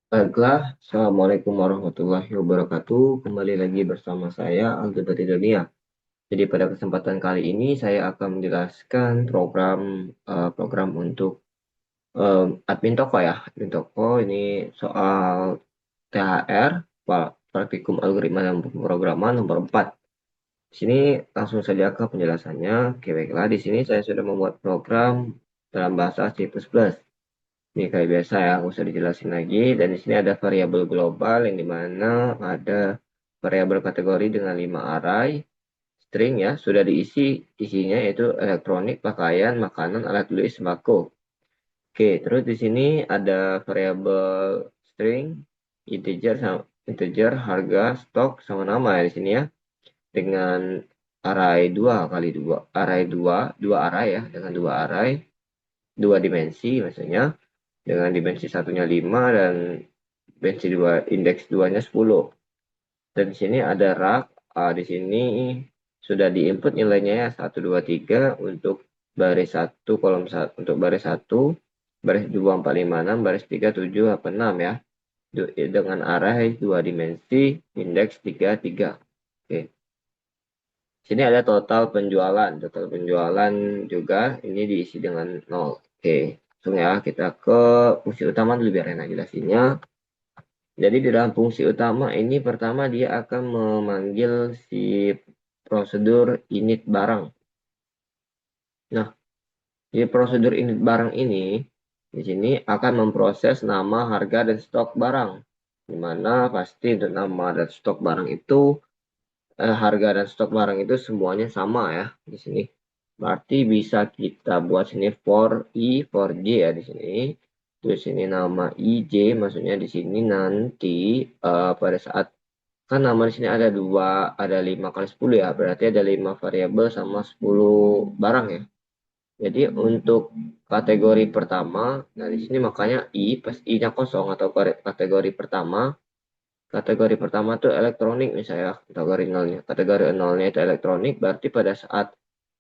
Baiklah, Assalamualaikum warahmatullahi wabarakatuh. Kembali lagi bersama saya, Aldo dari Dunia. Jadi pada kesempatan kali ini saya akan menjelaskan program untuk admin toko ya. Admin toko ini soal THR, praktikum algoritma dan pemrograman nomor 4. Di sini langsung saja ke penjelasannya. Oke, baiklah, di sini saya sudah membuat program dalam bahasa C++. Ini kayak biasa ya, nggak usah dijelasin lagi. Dan di sini ada variabel global yang dimana ada variabel kategori dengan 5 array string ya, sudah diisi isinya yaitu elektronik, pakaian, makanan, alat tulis, sembako. Oke, terus di sini ada variabel string, integer, harga, stok, sama nama ya di sini ya. Dengan array 2 kali 2 array 2 array ya, dengan 2 array, 2 dimensi maksudnya dengan dimensi satunya 5 dan dimensi 2 indeks 2-nya 10. Dan di sini ada rak, di sini sudah diinput nilainya ya 1 2 3 untuk baris 1 kolom 1 untuk baris 1, baris 2 4 5 6, baris 3 7 8 6 ya. Dengan array 2 dimensi indeks 3 3. Oke. Sini ada total penjualan juga ini diisi dengan 0. Oke, langsung ya kita ke fungsi utama dulu biar enak jelasinnya. Jadi di dalam fungsi utama ini pertama dia akan memanggil si prosedur init barang. Nah, di prosedur init barang ini di sini akan memproses nama, harga, dan stok barang. Di mana pasti untuk nama dan stok barang itu harga dan stok barang itu semuanya sama ya di sini. Berarti bisa kita buat sini for I, for J ya di sini. Terus ini nama IJ, maksudnya di sini nanti pada saat kan nama di sini ada 5 kali 10 ya, berarti ada 5 variabel sama 10 barang ya. Jadi untuk kategori pertama, nah di sini makanya I pas I-nya kosong atau kategori pertama. Kategori pertama tuh elektronik misalnya kategori nolnya. Kategori nolnya itu elektronik, berarti pada saat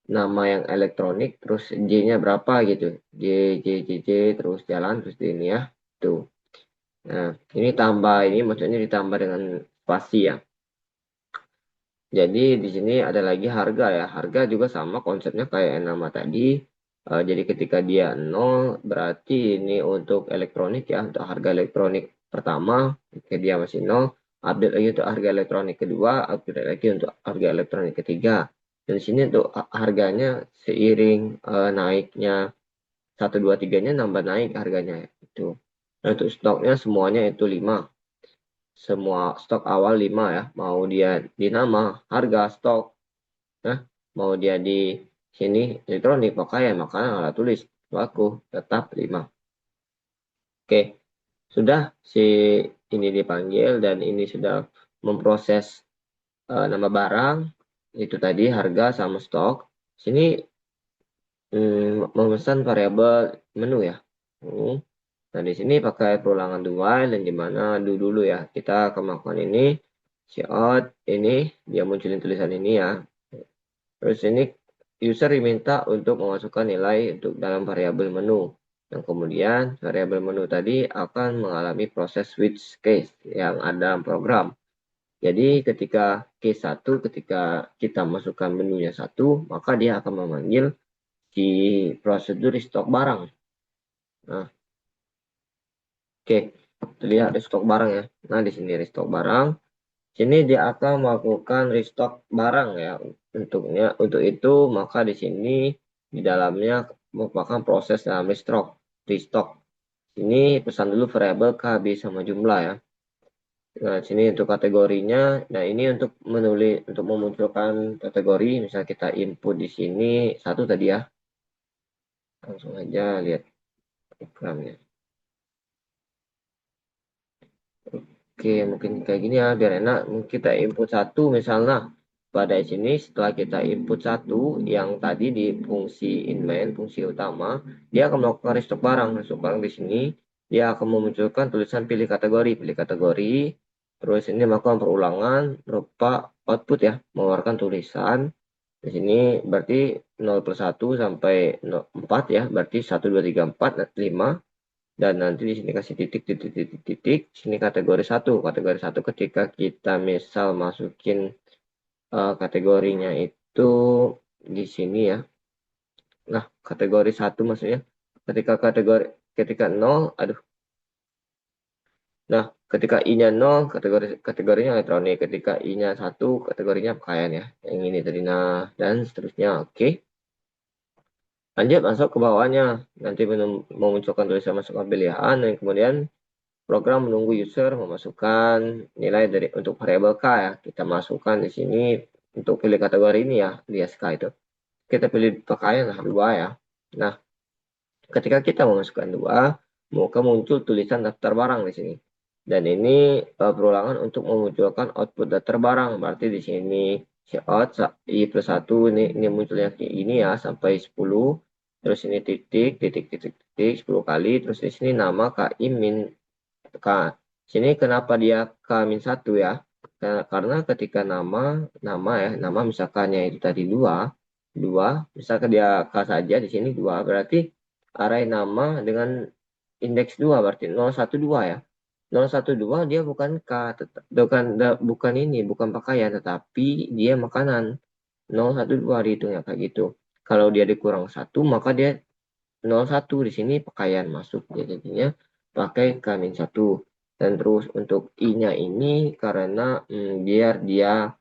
nama yang elektronik terus J-nya berapa gitu. J, J, J, J, terus jalan terus di ini ya. Tuh. Nah, ini tambah ini maksudnya ditambah dengan spasi ya. Jadi di sini ada lagi harga ya. Harga juga sama konsepnya kayak yang nama tadi. Jadi ketika dia 0 berarti ini untuk elektronik ya. Untuk harga elektronik pertama ketika dia masih 0. Update lagi untuk harga elektronik kedua. Update lagi untuk harga elektronik ketiga. Dan di sini untuk harganya seiring naiknya 1, 2, 3-nya nambah naik harganya. Itu. Nah, untuk stoknya semuanya itu 5. Semua stok awal 5 ya. Mau dia di nama, harga, stok. Nah, mau dia di sini elektronik, pakaian, makanan, alat tulis, laku, tetap 5. Oke, sudah si ini dipanggil dan ini sudah memproses nama barang, itu tadi harga sama stok. Sini memesan variabel menu ya. Nah, di sini pakai perulangan do while dan dimana dulu ya. Kita akan melakukan ini, out, ini, dia munculin tulisan ini ya. Terus ini user diminta untuk memasukkan nilai untuk dalam variabel menu. Dan kemudian variabel menu tadi akan mengalami proses switch case yang ada dalam program. Jadi ketika case 1, ketika kita masukkan menunya 1, maka dia akan memanggil si prosedur restock barang. Nah, oke, terlihat restock barang ya. Nah, di sini restock barang. Sini dia akan melakukan restock barang ya. Untuk itu maka di sini di dalamnya merupakan proses dalam restock. Ini pesan dulu variabel KB sama jumlah ya. Nah, sini untuk kategorinya. Nah, ini untuk memunculkan kategori, misal kita input di sini satu tadi ya. Langsung aja lihat programnya. Oke, mungkin kayak gini ya, biar enak. Kita input satu misalnya. Pada sini setelah kita input satu, yang tadi di fungsi inline, fungsi utama, dia akan melakukan restock barang. Restock barang di sini, dia akan memunculkan tulisan pilih kategori. Terus ini melakukan perulangan berupa output ya, mengeluarkan tulisan. Di sini berarti 0 plus 1 sampai 4 ya, berarti 1, 2, 3, 4, 5. Dan nanti di sini kasih titik, titik, titik, titik. Sini kategori satu. Kategori satu ketika kita misal masukin kategorinya itu di sini ya. Nah, kategori satu maksudnya ketika nol, aduh. Nah, ketika I-nya 0, kategorinya elektronik. Ketika I-nya 1, kategorinya pakaian ya. Yang ini tadi. Nah, dan seterusnya. Oke. Lanjut masuk ke bawahnya. Nanti memunculkan tulisan masukkan pilihan. Dan kemudian program menunggu user memasukkan nilai untuk variabel K ya. Kita masukkan di sini untuk pilih kategori ini ya. Di SK itu. Kita pilih pakaian lah 2 ya. Nah, ketika kita memasukkan 2, maka muncul tulisan daftar barang di sini. Dan ini perulangan untuk memunculkan output daftar barang. Berarti di sini out I plus 1 ini munculnya ini ya sampai 10. Terus ini titik, titik, titik, titik 10 kali. Terus di sini nama KI min K. Sini kenapa dia K min 1 ya? Karena ketika nama ya, nama misalkannya itu tadi 2, misalkan dia K saja di sini 2, berarti array nama dengan indeks 2 berarti 012 ya. 012 dia bukan K, bukan ini, bukan pakaian, tetapi dia makanan. 012 dihitungnya kayak gitu. Kalau dia dikurang 1, maka dia 01 di sini pakaian masuk. Jadinya pakai K-1. Dan terus untuk I-nya ini karena biar dia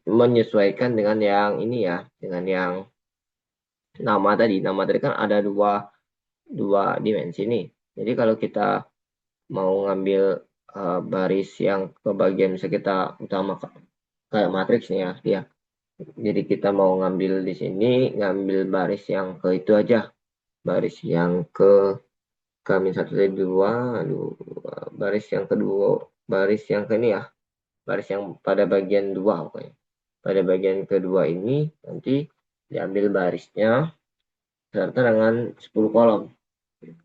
menyesuaikan dengan yang ini ya, dengan yang nama tadi. Nama tadi kan ada dua dimensi nih. Jadi kalau kita mau ngambil baris yang ke bagian misalnya kita utama kayak matriks nih ya, dia. Jadi kita mau ngambil di sini, ngambil baris yang ke itu aja, baris yang ke kami satu dari dua, aduh, baris yang kedua, baris yang ke ini ya, baris yang pada bagian dua pokoknya. Pada bagian kedua ini nanti diambil barisnya serta dengan 10 kolom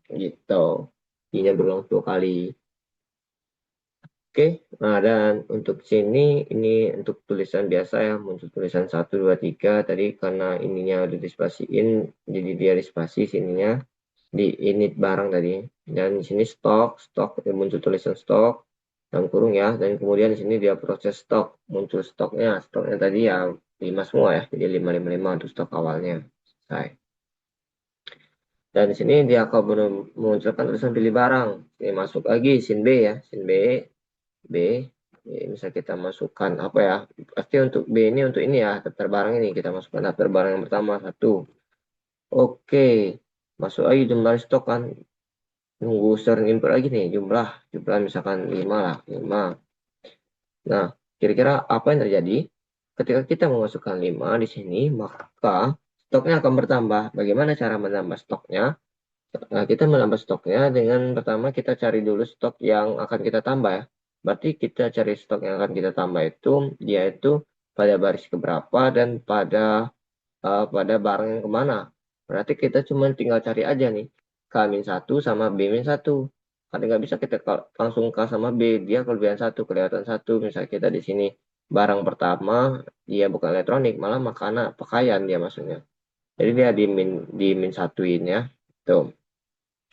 gitu. Ini berulang 2 kali. Oke, nah dan untuk sini ini untuk tulisan biasa ya, muncul tulisan 1, 2, 3 tadi karena ininya udah dispasiin, jadi dia dispasi sininya di init barang tadi. Dan di sini stok muncul tulisan stok dalam kurung ya, dan kemudian di sini dia proses stok, muncul stoknya tadi ya 5 semua ya, jadi 555 untuk stok awalnya. Selesai. Dan di sini dia akan memunculkan tulisan pilih barang. Ini masuk lagi sin B ya, sin B. Bisa kita masukkan apa ya? Pasti untuk B ini untuk ini ya, daftar barang ini kita masukkan daftar barang yang pertama 1. Oke, masuk lagi jumlah stok kan. Nunggu sering input lagi nih jumlah misalkan 5 lah, 5. Nah, kira-kira apa yang terjadi? Ketika kita memasukkan 5 di sini, maka stoknya akan bertambah. Bagaimana cara menambah stoknya? Nah, kita menambah stoknya dengan pertama kita cari dulu stok yang akan kita tambah ya. Berarti kita cari stok yang akan kita tambah itu, dia itu pada baris keberapa dan pada barang yang kemana. Berarti kita cuma tinggal cari aja nih, K-1 sama B-1. Karena nggak bisa kita langsung K sama B, dia kelebihan 1, kelihatan 1. Misalnya kita di sini barang pertama, dia bukan elektronik, malah makanan, pakaian dia maksudnya. Jadi dia di min satuin ya. Tuh.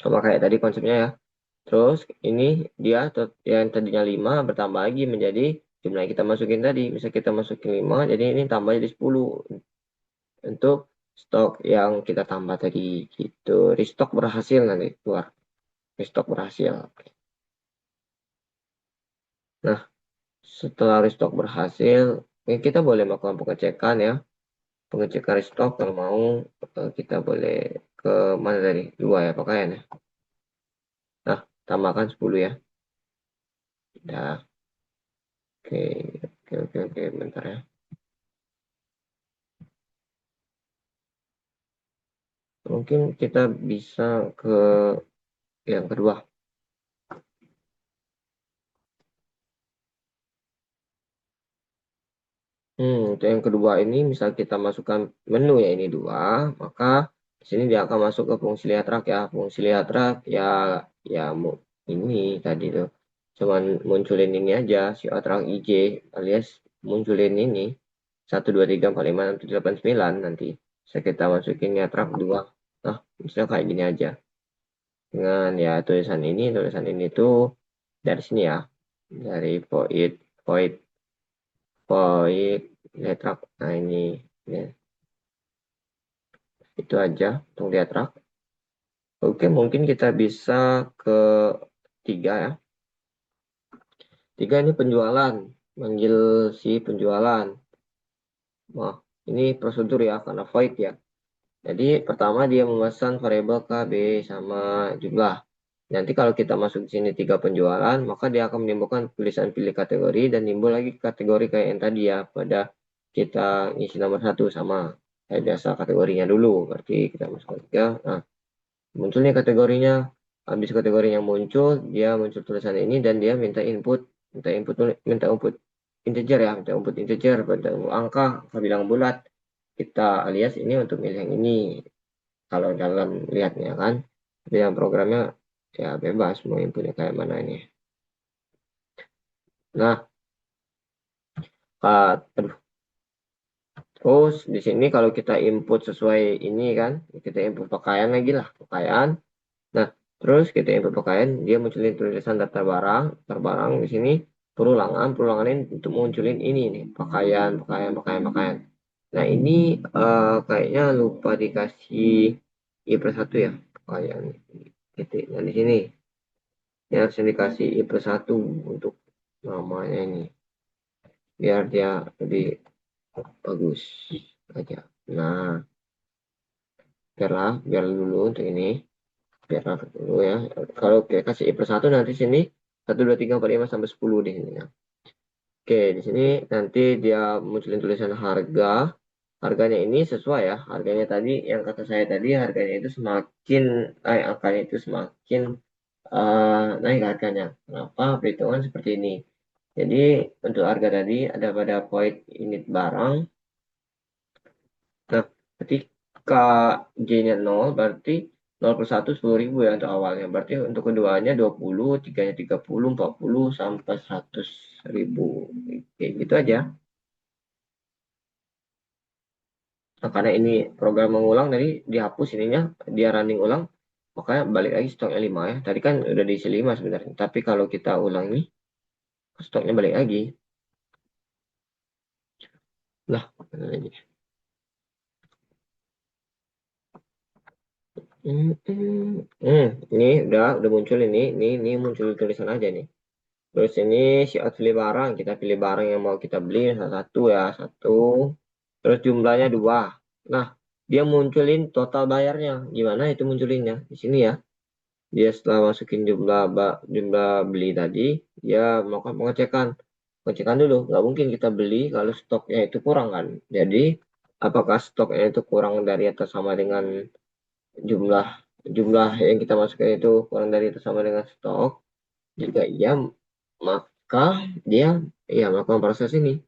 Sama kayak tadi konsepnya ya. Terus ini dia yang tadinya 5 bertambah lagi menjadi jumlah yang kita masukin tadi. Bisa kita masukin 5, jadi ini tambah jadi 10 untuk stok yang kita tambah tadi gitu. Restock berhasil nanti keluar. Restock berhasil. Nah, setelah restock berhasil, kita boleh melakukan pengecekan ya. Pengecekan restock kalau mau kita boleh ke mana tadi? 2 ya pakaian ya. Nah, tambahkan 10 ya. Udah. Oke, oke, bentar ya. Mungkin kita bisa ke yang kedua. Untuk yang kedua ini misal kita masukkan menu ya ini 2, maka di sini dia akan masuk ke fungsi lihat rak ya. Fungsi lihat rak ya ini tadi tuh. Cuman munculin ini aja si rak IJ alias munculin ini 1, 2, 3, 4, 5, 6, 7, 8, 9 nanti. Bisa kita masukin lihat rak 2. Nah, misalnya kayak gini aja. dengan ya tulisan ini tuh dari sini ya, dari void void letrak. Nah ini ya, itu aja untuk letrak. Oke, mungkin kita bisa ke tiga ya. Tiga ini penjualan, manggil si penjualan. Wah, ini prosedur ya karena void ya. Jadi pertama dia memesan variabel K, B sama jumlah. Nanti kalau kita masuk di sini tiga penjualan, maka dia akan menimbulkan tulisan pilih kategori dan timbul lagi kategori kayak yang tadi ya. Pada kita isi nomor satu sama kayak biasa kategorinya dulu. Berarti kita masuk tiga. Nah, munculnya kategorinya. Habis kategori yang muncul, dia muncul tulisan ini dan dia minta input integer ya, minta input integer, minta angka, bilang bulat. Kita alias ini untuk milih yang ini kalau dalam lihatnya kan. Tapi yang programnya ya bebas mau inputnya kayak mana ini. Nah, aduh. Terus di sini kalau kita input sesuai ini kan, kita input pakaian lagi lah, pakaian. Nah, terus kita input pakaian, dia munculin tulisan daftar barang di sini perulangan ini untuk munculin ini nih, pakaian. Nah, ini kayaknya lupa dikasih i plus satu ya, pakaian titik. Nah, di sini ini harus dikasih i plus satu untuk namanya ini, biar dia lebih bagus aja. Nah, biar dulu untuk ini. Biar rapat dulu ya. Kalau kita kasih I plus 1 nanti sini 1, 2, 3, 4, 5, sampai 10 di sini ya. Oke, di sini nanti dia munculin tulisan harga. Harganya ini sesuai ya. Harganya tadi, yang kata saya tadi, harganya itu semakin, angkanya itu semakin naik harganya. Kenapa? Perhitungan seperti ini. Jadi, untuk harga tadi ada pada void unit barang. Nah, ketika J-nya 0, berarti 0 per 1 10.000 ya untuk awalnya. Berarti untuk keduanya 20, tiganya 30, 40, sampai 100.000. Oke, gitu aja. Nah, karena ini program mengulang, tadi dihapus ininya, dia running ulang, makanya balik lagi stoknya 5 ya. Tadi kan udah diisi 5 sebenarnya. Tapi kalau kita ulang nih, stoknya balik lagi. Lah, mana lagi? Ini udah muncul ini muncul tulisan aja nih. Terus ini syarat pilih barang, kita pilih barang yang mau kita beli, salah satu ya, satu. Terus jumlahnya dua. Nah, dia munculin total bayarnya. Gimana itu munculinnya? Di sini ya. Dia setelah masukin jumlah beli tadi, dia melakukan pengecekan. Pengecekan dulu, nggak mungkin kita beli kalau stoknya itu kurang kan. Jadi, apakah stoknya itu kurang dari atau sama dengan jumlah jumlah yang kita masukkan itu kurang dari atau sama dengan stok? Jika iya, maka dia ya melakukan proses ini.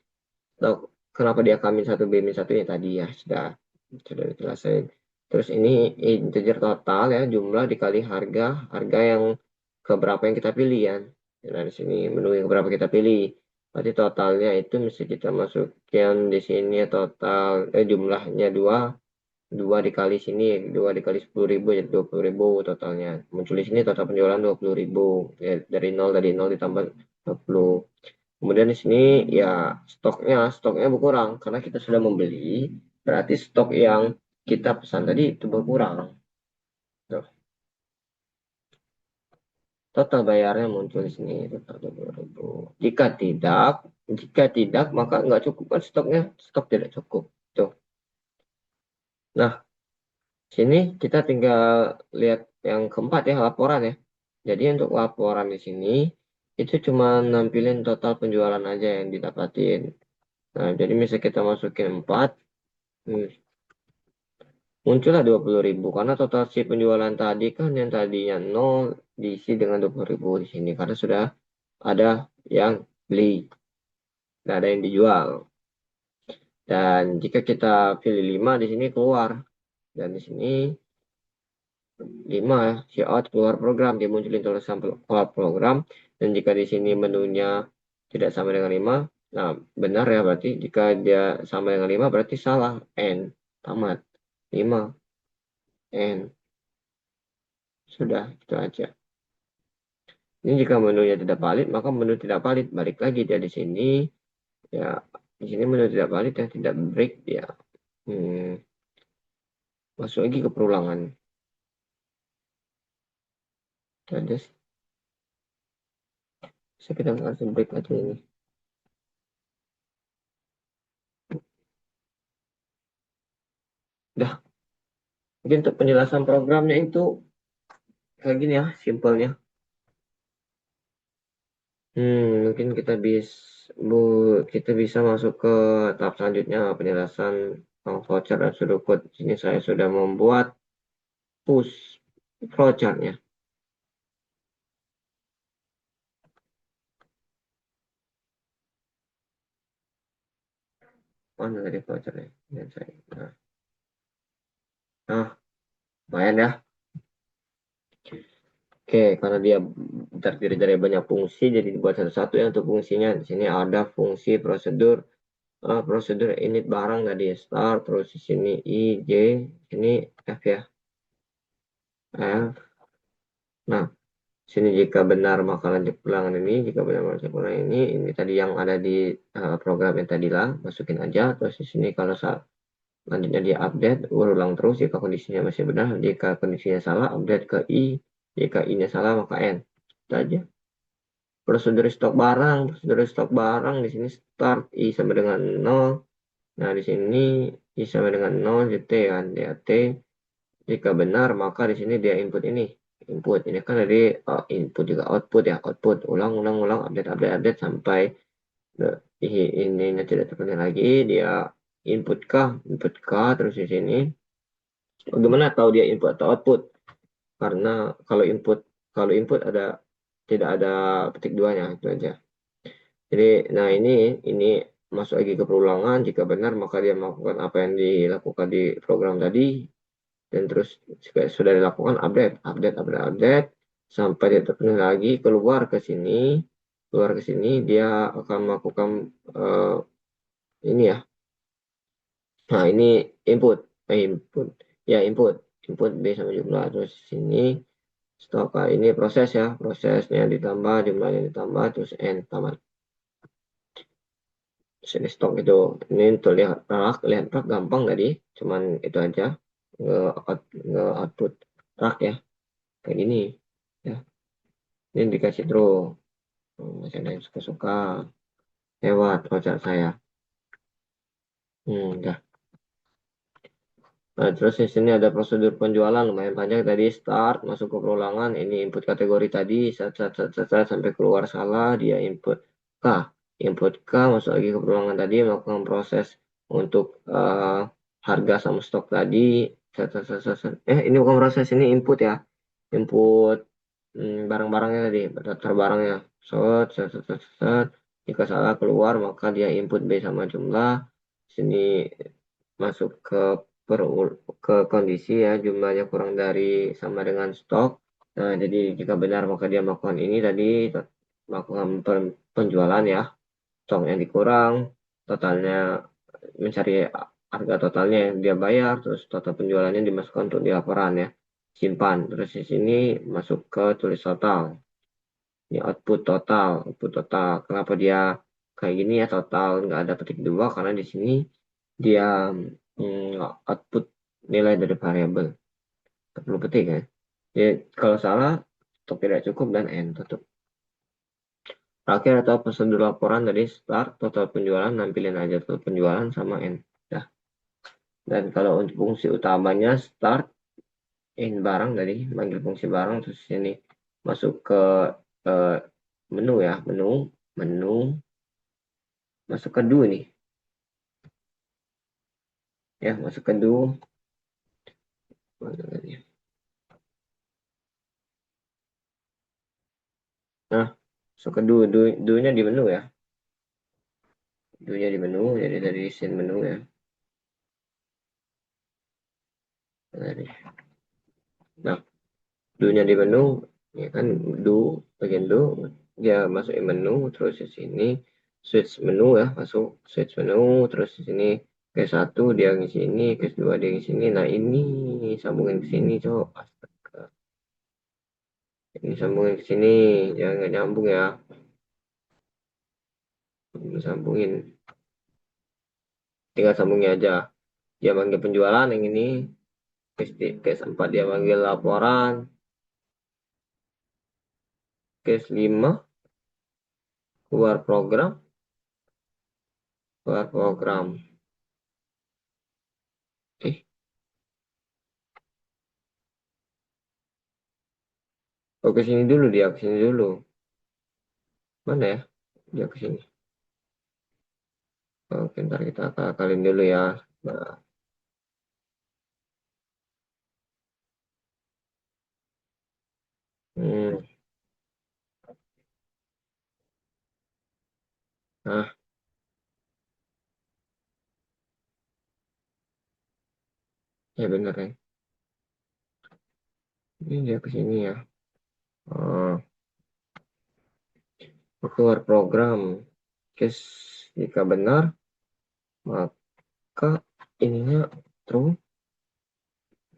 Nah, kenapa dia K satu B satu ini tadi ya sudah dijelasin. Terus ini integer total ya, jumlah dikali harga yang keberapa yang kita pilih ya. Nah, di sini menu yang keberapa kita pilih. Berarti totalnya itu mesti kita masukkan di sini ya, total jumlahnya dua, dua dikali sini, dua dikali 10.000 jadi 20.000 totalnya. Muncul di sini total penjualan 20.000 ya, dari nol, ditambah 20. Kemudian di sini ya stoknya berkurang karena kita sudah membeli, berarti stok yang kita pesan tadi itu berkurang. Tuh, total bayarnya muncul di sini total 20.000. Jika tidak maka nggak cukup kan stoknya, stok tidak cukup. Tuh. Nah, sini kita tinggal lihat yang keempat ya, laporan ya. Jadi untuk laporan di sini itu cuma nampilin total penjualan aja yang didapatin. Nah, jadi misalnya kita masukin 4, muncullah 20.000 karena total si penjualan tadi kan yang tadinya 0 diisi dengan 20.000 di sini karena sudah ada yang beli, tidak ada yang dijual. Dan jika kita pilih 5 di sini keluar, dan di sini 5 si out keluar program, dia munculin tulisan keluar program. Dan jika di sini menunya tidak sama dengan 5, nah benar ya, berarti jika dia sama dengan 5 berarti salah, N tamat 5 N. Sudah, itu aja. Ini jika menunya tidak valid, maka menu tidak valid. Balik lagi dia di sini. Ya, di sini menu tidak valid ya, tidak break dia. Masuk lagi ke perulangan. Ada bisa kita langsung break aja ini. Dah, mungkin untuk penjelasan programnya itu kayak gini ya, simpelnya. Mungkin bu, kita bisa masuk ke tahap selanjutnya penjelasan voucher dan pseudo code. Sini saya sudah membuat push flowchartnya. Mana tadi flowchartnya? Nah, nah, lumayan ya. Oke, karena dia terdiri dari banyak fungsi, jadi dibuat satu-satu ya untuk fungsinya. Di sini ada fungsi prosedur init barang tadi start, terus di sini I, J, ini F ya. F. Nah, sini jika benar maka lanjut ulangan ini, jika benar maka lanjut ulangan ini tadi yang ada di program yang tadi lah, masukin aja. Terus di sini kalau saat lanjutnya dia update, ulang terus jika kondisinya masih benar, jika kondisinya salah, update ke I, jika I-nya salah maka N. Itu aja. Prosedur stok barang di sini start I sama dengan 0. Nah, di sini I sama dengan 0, T kan, dia T. Jika benar, maka di sini dia input ini. Input ini kan dari input juga output ya, output ulang ulang ulang update update update sampai ini tidak terpenuhi lagi. Dia input K terus di sini. Bagaimana tahu dia input atau output? Karena kalau input ada tidak ada petik duanya itu aja. Jadi, nah ini masuk lagi ke perulangan. Jika benar maka dia melakukan apa yang dilakukan di program tadi. Dan terus jika sudah dilakukan update sampai dia terpenuhi lagi, keluar ke sini dia akan melakukan uh, ini ya. Nah, ini input input ya, input B sama jumlah. Terus sini stok ini prosesnya ditambah, jumlahnya ditambah, terus N tamat. Sini stok itu, ini untuk lihat rak gampang tadi, cuman itu aja, nge output rak ya kayak gini ya. Ini dikasih draw. Masih ada yang suka-suka lewat voucher saya. Udah. Nah, terus di sini ada prosedur penjualan lumayan panjang tadi, start masuk ke perulangan, ini input kategori tadi, sampai keluar salah, dia K input K, masuk lagi ke perulangan tadi, melakukan proses untuk harga sama stok tadi, ini bukan proses, ini input ya, input barang-barangnya tadi, daftar barangnya, jika salah keluar maka dia input B sama jumlah. Sini masuk per, ke kondisi ya, jumlahnya kurang dari sama dengan stok. Nah, jadi jika benar maka dia melakukan ini tadi, melakukan penjualan ya, stok yang dikurang, totalnya mencari harga totalnya yang dia bayar, terus total penjualannya dimasukkan untuk di laporan ya, simpan. Terus di sini masuk ke tulis total. Ini output total. Kenapa dia kayak gini ya, total nggak ada petik dua, karena di sini dia output nilai dari variabel. Tak perlu petik ya. Jadi kalau salah, stok tidak cukup dan N tutup. Terakhir atau prosedur laporan dari start, total penjualan, nampilin aja total penjualan sama N. Dah. Dan kalau untuk fungsi utamanya start in barang tadi, manggil fungsi barang, terus ini masuk ke eh, menu ya, menu masuk ke do nih ya, masuk ke do. Nah, masuk ke do-nya di menu ya, do-nya di menu, jadi dari scene menu ya. Nah, do-nya di menu ya kan, do bagian do dia masukin menu, terus di sini switch menu ya, masuk switch menu, terus di sini ke satu dia ngisi ini, ke dua dia ngisi ini. Nah, ini sambungin ke sini coba. Astaga. sambungin ke sini, jangan nggak nyambung ya. Sambungin, tinggal sambungin aja. Dia manggil penjualan yang ini, case 4 dia manggil laporan, case 5 keluar program. Eh, ke sini dulu dia, ke sini dulu. Mana ya? Dia ke sini. Oke, ntar kita akalin dulu ya. Nah, hmm, nah, ya bener ya. Ini dia ke sini ya. Oh, keluar program. Case jika benar, maka ininya true.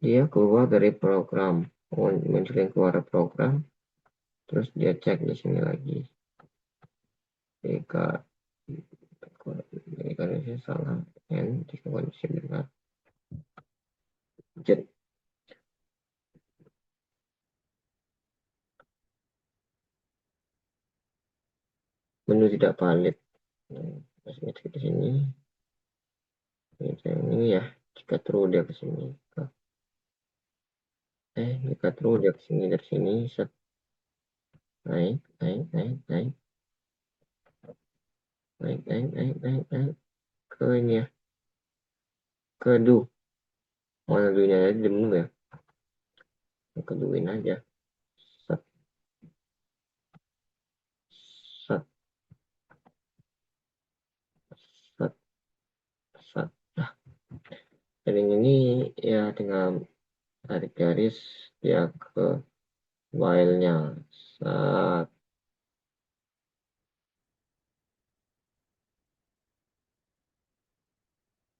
Dia keluar dari program. Munculin keluar program. Terus dia cek di sini lagi. Jika kondisi salah, jika kondisi benar. Jet menu tidak valid. Masih di sini. Ini ya. Jika true dia ke sini. Jika true dia ke sini dari sini. Set. Naik, naik, naik, naik, naik, naik, naik, naik, naik. Ke ini ya. Ke do. Mana do-nya aja di menu ya. Ke do-in aja. Set, set, set, set. Nah, jadi ini ya tinggal tarik garis dia ke filenya. Set.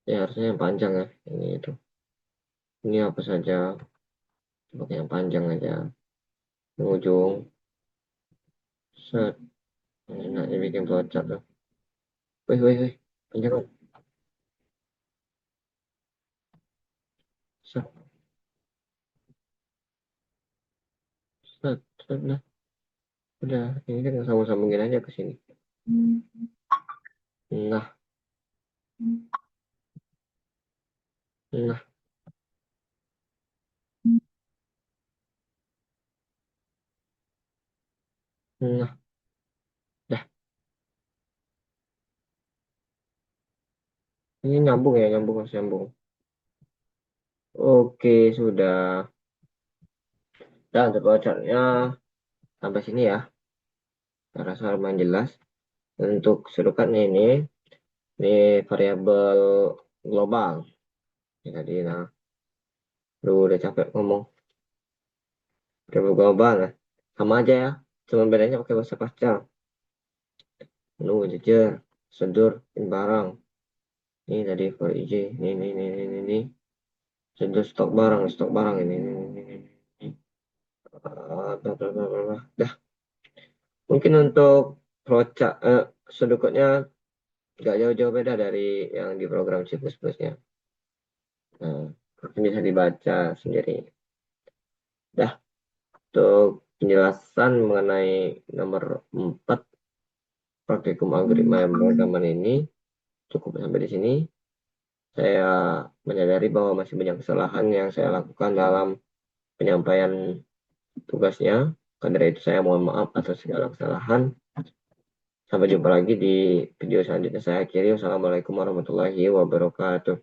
Ya harusnya yang panjang ya. Ini itu. Ini apa saja. Pakai yang panjang aja. Di ujung. Set. Nah, ini bikin flowchart tuh. Wih, wih, wih. Panjang kan? Set, set, set. Nah, udah. Ini kan sambung-sambungin aja ke sini. Nah, nah, nah. Dah. Ini nyambung ya, nyambung, harus nyambung. Oke, sudah. Dan untuk flowchartnya sampai sini ya. Saya rasa lumayan jelas. Untuk sedukatnya ini variabel global. Ini tadi, nah, lu udah capek ngomong. Variabel global, nah. Sama aja ya. Cuma bedanya pakai bahasa pascal. Lu jejer, sedur, barang. Ini tadi for IJ. Ini. Sedur stok barang ini. Dah. Mungkin untuk sedukatnya nggak jauh-jauh beda dari yang di program C++-nya. Nah, mungkin bisa dibaca sendiri. Dah, untuk penjelasan mengenai nomor 4 praktikum algoritma yang pemrograman ini cukup sampai di sini. Saya menyadari bahwa masih banyak kesalahan yang saya lakukan dalam penyampaian tugasnya. Karena itu saya mohon maaf atas segala kesalahan. Sampai jumpa lagi di video selanjutnya. Saya akhiri. Wassalamualaikum warahmatullahi wabarakatuh.